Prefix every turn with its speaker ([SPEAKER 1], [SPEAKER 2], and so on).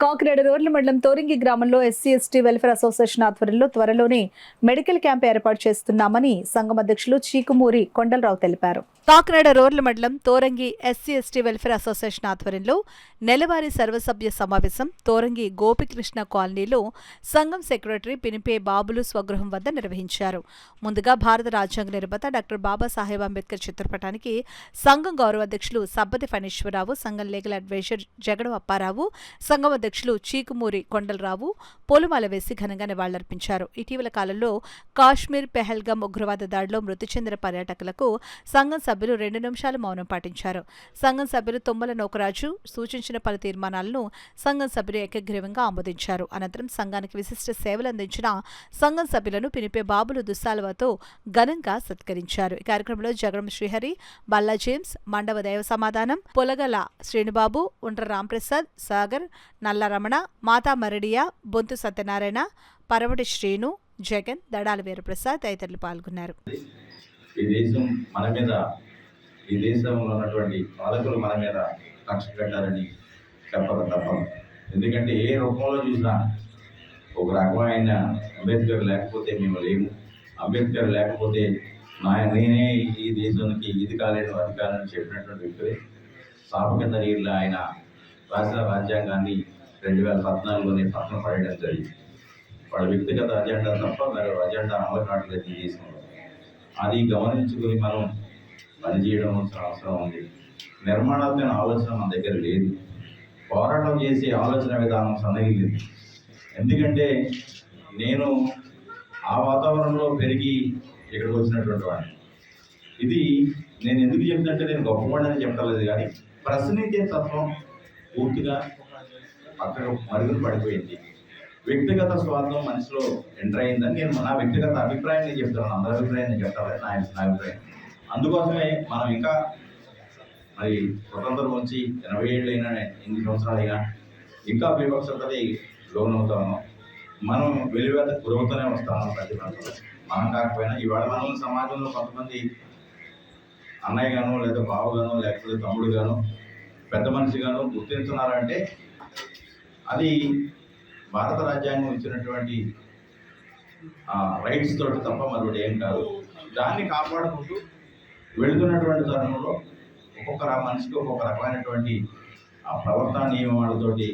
[SPEAKER 1] కాకినాడ రోడ్ల మండలం తోరింగి గ్రామంలో ఎస్సీ ఎస్టీ వెల్ఫేర్ అసోసియేషన్ ఆధ్వర్యంలో త్వరలోనే మెడికల్ క్యాంప్ ఏర్పాటు చేస్తున్నామని సంఘం అధ్యక్షులు చీకుమూరి కొండలరావు తెలిపారు. కాకినాడ రోడ్ల మండలం Thorangi SC ST welfare association ఆధ్వర్యంలో నెలవారీ సర్వసభ్య సమావేశం తోరంగి గోపికృష్ణ కాలనీలో సంఘం సెక్రటరీ పినిపే బాబులు స్వగృహం వద్ద నిర్వహించారు. ముందుగా భారత రాజ్యాంగ నిర్మాత డాక్టర్ బాబాసాహెబ్ అంబేద్కర్ చిత్రపటానికి సంఘం గౌరవ అధ్యక్షులు సబ్బతి ఫణీశ్వరరావు, సంఘం లీగల్ అడ్వైజర్ జగడం అప్పారావు, సంఘం అధ్యక్షులు చీకుమూరి కొండలరావు పూలమాల వేసి ఘనంగా నివాళులర్పించారు. ఇటీవల కాలంలో కాశ్మీర్ పెహల్గాం ఉగ్రవాద దాడిలో మృతి చెందిన పర్యాటకులకు సంఘం సభ్యులు 2 నిమిషాలు మౌనం పాటించారు. సంఘం సభ్యులు తుమ్మల నోకరాజు సూచించిన పలు తీర్మానాలను సంఘం సభ్యులు ఏకగ్రీవంగా ఆమోదించారు. అనంతరం సంఘానికి విశిష్ట సేవలు అందించిన సంఘం సభ్యులను పినిపే బాబులు దుస్సాలవతో ఘనంగా సత్కరించారు. ఈ కార్యక్రమంలో జగడం శ్రీహరి, బల్లా జేమ్స్, మండవ దైవ సమాధానం, పొలగల శ్రీనుబాబు, ఉండ్ర రాంప్రసాద్, సాగర్, నల్ల రమణ, మాతా మరడియా, బొంతు సత్యనారాయణ, పరవటి శ్రీను, జగన్, దడాల వీరప్రసాద్ తదితరులు పాల్గొన్నారు.
[SPEAKER 2] ఈ దేశం మన మీద, ఈ దేశంలో ఉన్నటువంటి పాలకులు మన మీద కక్ష కట్టారని చెప్పక తప్పదు. ఎందుకంటే ఏ రూపంలో చూసినా ఒక రకమైన అంబేద్కర్ లేకపోతే మేము లేము, అంబేద్కర్ లేకపోతే నేనే ఈ దేశానికి ఇది కాలేను అది కాదని చెప్పినటువంటి వ్యక్తులే సాపు కింద నీళ్ళు ఆయన రాసిన రాజ్యాంగాన్ని 2014లోనే పక్కన పడేయడం జరిగింది. వాళ్ళ వ్యక్తిగత అజెండా తప్ప మరి అజెండా అమలు కావట్లేదు ఈ దేశంలో. అది గమనించుకుని మనం పనిచేయడం అవసరం ఉంది. నిర్మాణాత్మక ఆలోచన మన దగ్గర లేదు. పోరాటం చేసే ఆలోచన విధానం సన్నగిలింది. ఎందుకంటే నేను ఆ వాతావరణంలో పెరిగి ఇక్కడికి వచ్చినటువంటి వాడిని. ఇది నేను ఎందుకు చెప్తుంటే నేను గొప్పవాడని చెప్పలేదు, కానీ ప్రశ్నించే తత్వం పూర్తిగా పక్కకు మరుగులు పడిపోయింది. వ్యక్తిగత స్వార్థం మనసులో ఎంటర్ అయిందని నేను నా వ్యక్తిగత అభిప్రాయాన్ని చెప్తున్నాను. అందరి అభిప్రాయాన్ని చెప్తాను, నా అభిప్రాయం. అందుకోసమే మనం ఇంకా మరి స్వతంత్రం వచ్చి 80 ఏళ్ళైనా 8 సంవత్సరాలైనా ఇంకా వివక్షతకి లోనవుతాము. మనం వెలువేతకు గురవుతూనే వస్తాము ప్రతి ప్రాంతంలో. మనం కాకపోయినా ఇవాళ మనం సమాజంలో కొంతమంది అన్నయ్య గాను, లేదా బావగాను, లేకపోతే తమ్ముడు గాను, పెద్ద మనిషి గాను గుర్తించున్నారంటే అది భారత రాజ్యాంగం ఇచ్చినటువంటి రైట్స్ తోటి తప్ప మరొకటి ఏం కాదు. దాన్ని కాపాడుకుంటూ వెళుతున్నటువంటి తరుణంలో ఒక్కొక్క మనిషికి ఒక్కొక్క రకమైనటువంటి ప్రవర్తన నియమాలతోటి